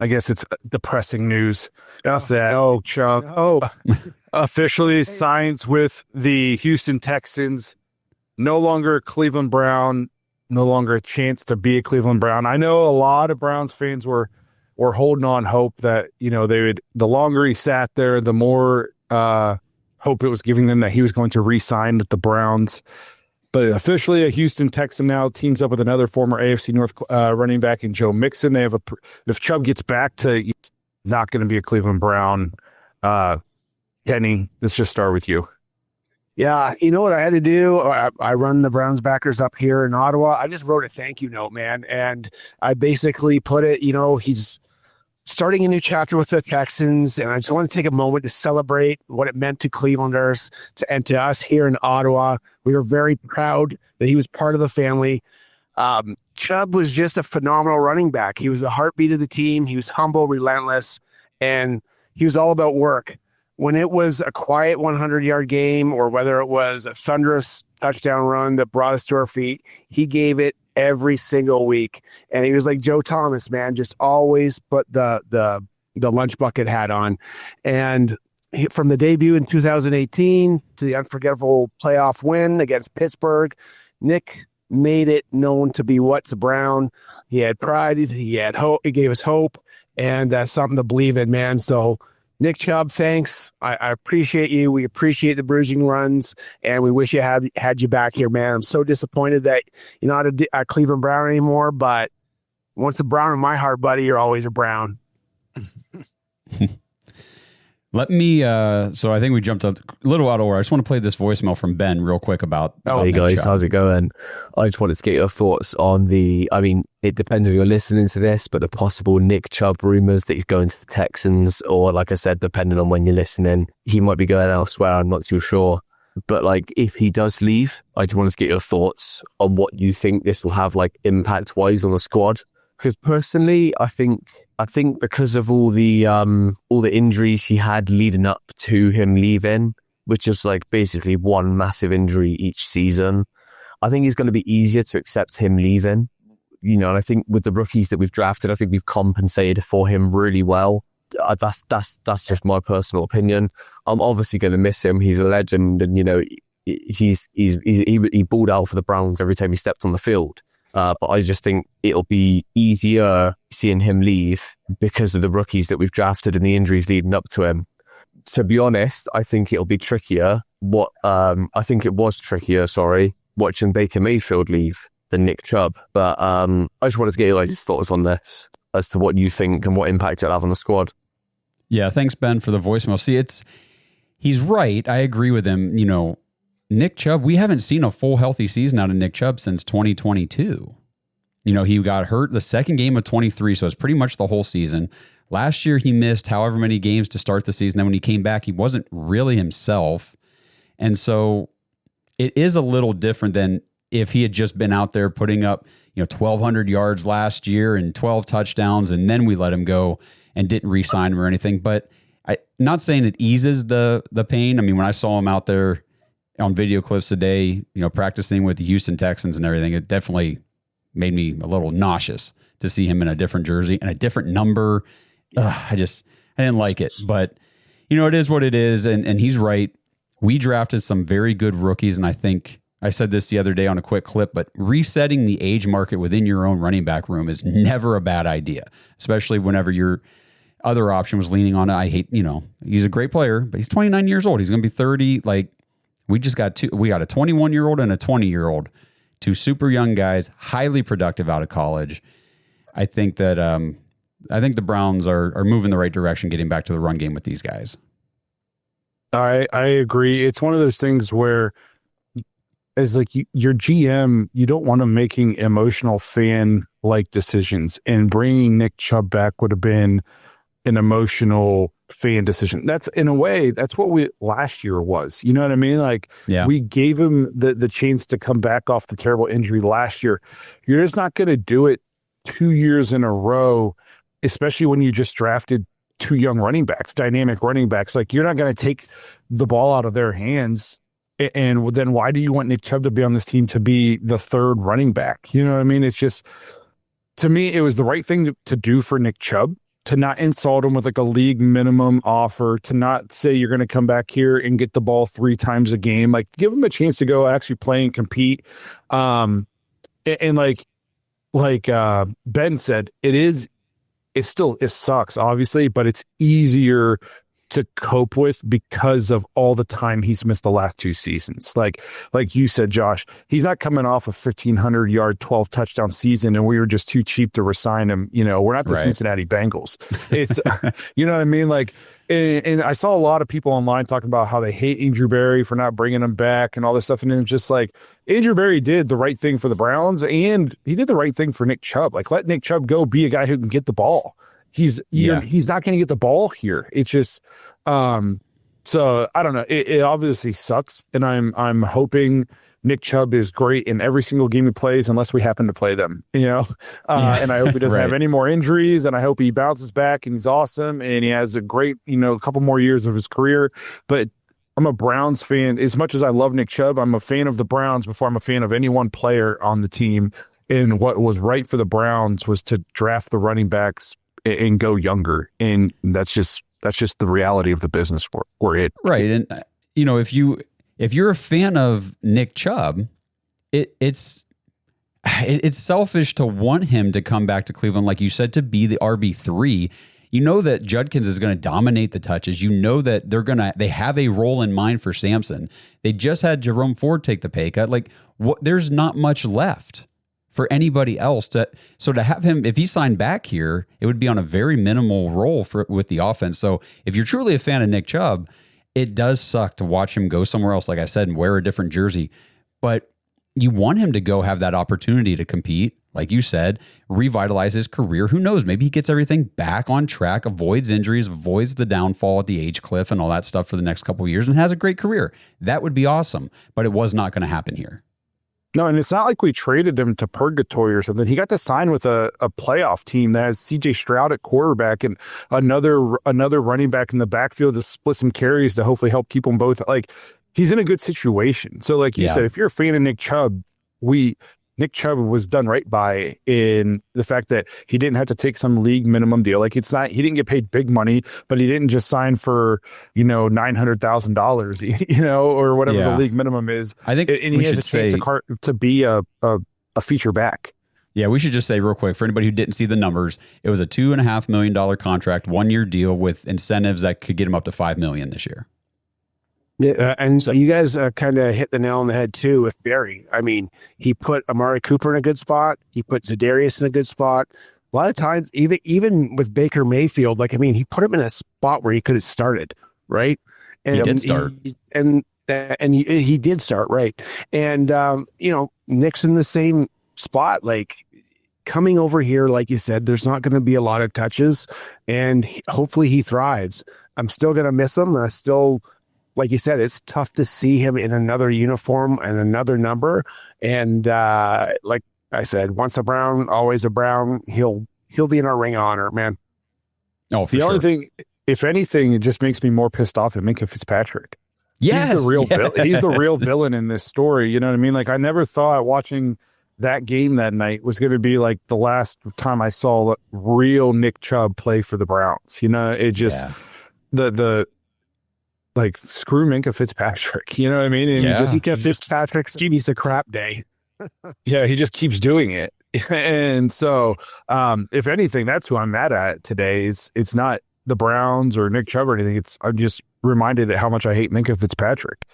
I guess it's depressing news that No, Chuck. officially signs with the Houston Texans. No longer a Cleveland Brown, no longer a chance to be a Cleveland Brown. I know a lot of Browns fans were holding on hope that, the longer he sat there, the more hope it was giving them that he was going to re-sign with the Browns. But officially, a Houston Texan now teams up with another former AFC North running back in Joe Mixon. They have if Chubb gets back to not going to be a Cleveland Brown. Kenny, let's just start with you. Yeah, you know what I had to do? I run the Browns backers up here in Ottawa. I just wrote a thank you note, man. And I basically put it, he's starting a new chapter with the Texans. And I just want to take a moment to celebrate what it meant to Clevelanders and to us here in Ottawa. We were very proud that he was part of the family. Chubb was just a phenomenal running back. He was the heartbeat of the team. He was humble, relentless, and he was all about work. When it was a quiet 100-yard game or whether it was a thunderous touchdown run that brought us to our feet, he gave it every single week. And he was like Joe Thomas, man, just always put the lunch bucket hat on. And from the debut in 2018 to the unforgettable playoff win against Pittsburgh, Nick made it known to be what's Brown. He had pride, he had hope, he gave us hope, and that's something to believe in, man. So Nick Chubb, thanks. I appreciate you. We appreciate the bruising runs, and we wish you had you back here, man. I'm so disappointed that you're not a Cleveland Brown anymore, but once a Brown in my heart, buddy, you're always a Brown. Let me, so I think we jumped a little out of order. I just want to play this voicemail from Ben real quick about Hey guys, Chubb. how's it going? I just wanted to get your thoughts on it depends if you're listening to this, but the possible Nick Chubb rumors that he's going to the Texans, or like I said, depending on when you're listening, he might be going elsewhere. I'm not too sure. But if he does leave, I just wanted to get your thoughts on what you think this will have impact wise on the squad. Because personally, I think because of all the injuries he had leading up to him leaving, which is basically one massive injury each season, I think it's going to be easier to accept him leaving. And I think with the rookies that we've drafted, I think we've compensated for him really well. That's just my personal opinion. I'm obviously going to miss him. He's a legend, and he balled out for the Browns every time he stepped on the field. But I just think it'll be easier seeing him leave because of the rookies that we've drafted and the injuries leading up to him. To be honest, I think it'll be trickier. I think it was trickier, watching Baker Mayfield leave than Nick Chubb. But I just wanted to get your guys' thoughts on this as to what you think and what impact it'll have on the squad. Yeah, thanks, Ben, for the voicemail. See, he's right. I agree with him. Nick Chubb, we haven't seen a full healthy season out of Nick Chubb since 2022. He got hurt the second game of 23, so it's pretty much the whole season. Last year, he missed however many games to start the season. Then when he came back, he wasn't really himself. And so it is a little different than if he had just been out there putting up 1,200 yards last year and 12 touchdowns, and then we let him go and didn't re-sign him or anything. But I'm not saying it eases the pain. I mean, when I saw him out there on video clips today, practicing with the Houston Texans and everything, it definitely made me a little nauseous to see him in a different jersey and a different number. I didn't like it, but it is what it is. And he's right. We drafted some very good rookies. And I think I said this the other day on a quick clip, but resetting the age market within your own running back room is never a bad idea, especially whenever your other option was leaning on it. He's a great player, but he's 29 years old. He's going to be 30. We got a 21-year-old and a 20-year-old, two super young guys, highly productive out of college. I think that the Browns are moving the right direction, getting back to the run game with these guys. I agree. It's one of those things where, as your GM, you don't want them making emotional fan-like decisions, and bringing Nick Chubb back would have been an emotional fan decision. That's, in a way, that's what we last year was. You know what I mean? We gave him the chance to come back off the terrible injury last year. You're just not going to do it 2 years in a row, especially when you just drafted two young running backs, dynamic running backs. You're not going to take the ball out of their hands. And then why do you want Nick Chubb to be on this team to be the third running back? You know what I mean? It's just, to me, it was the right thing to do for Nick Chubb. to not insult him with like a league minimum offer, to not say you're going to come back here and get the ball 3 times a game, like give him a chance to go actually play and compete. And like Ben said, it sucks obviously, but it's easier to cope with because of all the time he's missed the last 2 seasons. Like you said, Josh, he's not coming off a 1,500 yard, 12 touchdown season, and we were just too cheap to resign him. You know, we're not the Cincinnati Bengals. It's, you know what I mean? Like, and I saw a lot of people online talking about how they hate Andrew Berry for not bringing him back and all this stuff. And it's just like, Andrew Berry did the right thing for the Browns, and he did the right thing for Nick Chubb. Like, let Nick Chubb go be a guy who can get the ball. He's not going to get the ball here. It's just, so I don't know. It obviously sucks, and I'm hoping Nick Chubb is great in every single game he plays, unless we happen to play them, you know. And I hope he doesn't have any more injuries, and I hope he bounces back and he's awesome and he has a great, a couple more years of his career. But I'm a Browns fan. As much as I love Nick Chubb, I'm a fan of the Browns before I'm a fan of any one player on the team. And what was right for the Browns was to draft the running backs and go younger, and that's just the reality of the business we're in. Right. And if you're a fan of Nick Chubb, it's selfish to want him to come back to Cleveland, like you said, to be the RB3. You know that Judkins is going to dominate the touches. You know that they have a role in mind for Sampson. They just had Jerome Ford take the pay cut. Like, there's not much left for anybody else to have him, if he signed back here, it would be on a very minimal role with the offense. So if you're truly a fan of Nick Chubb, it does suck to watch him go somewhere else, like I said, and wear a different jersey. But you want him to go have that opportunity to compete, like you said, revitalize his career. Who knows? Maybe he gets everything back on track, avoids injuries, avoids the downfall at the age cliff and all that stuff for the next couple of years, and has a great career. That would be awesome. But it was not going to happen here. No, and it's not like we traded him to purgatory or something. He got to sign with a playoff team that has C.J. Stroud at quarterback and another running back in the backfield to split some carries to hopefully help keep them both. Like, he's in a good situation. So like you said, if you're a fan of Nick Chubb, Nick Chubb was done right by in the fact that he didn't have to take some league minimum deal. Like, he didn't get paid big money, but he didn't just sign for, $900,000, or whatever the league minimum is. I think, and he has a chance to be a feature back. Yeah, we should just say real quick, for anybody who didn't see the numbers, it was a $2.5 million contract, 1-year deal with incentives that could get him up to $5 million this year. Yeah, and so you guys kind of hit the nail on the head too with Barry. I mean, he put Amari Cooper in a good spot. He put Za'Darius in a good spot. A lot of times, even with Baker Mayfield, he put him in a spot where he could have started, right? And he did start, and he did start, right? And Nick's in the same spot, like coming over here, like you said. There's not going to be a lot of touches, and hopefully he thrives. I'm still going to miss him. Like you said, it's tough to see him in another uniform and another number. And like I said, once a Brown, always a Brown. He'll be in our ring of honor, man. Oh, for the sure. only thing, if anything, it just makes me more pissed off at Minkah Fitzpatrick. Yes, he's the real villain in this story. You know what I mean? Like, I never thought watching that game that night was going to be like the last time I saw real Nick Chubb play for the Browns. It just like, screw Minkah Fitzpatrick, you know what I mean? And Minkah Fitzpatrick's he's a crap day. Yeah, he just keeps doing it. And so, if anything, that's who I'm mad at today. It's not the Browns or Nick Chubb or anything. I'm just reminded of how much I hate Minkah Fitzpatrick.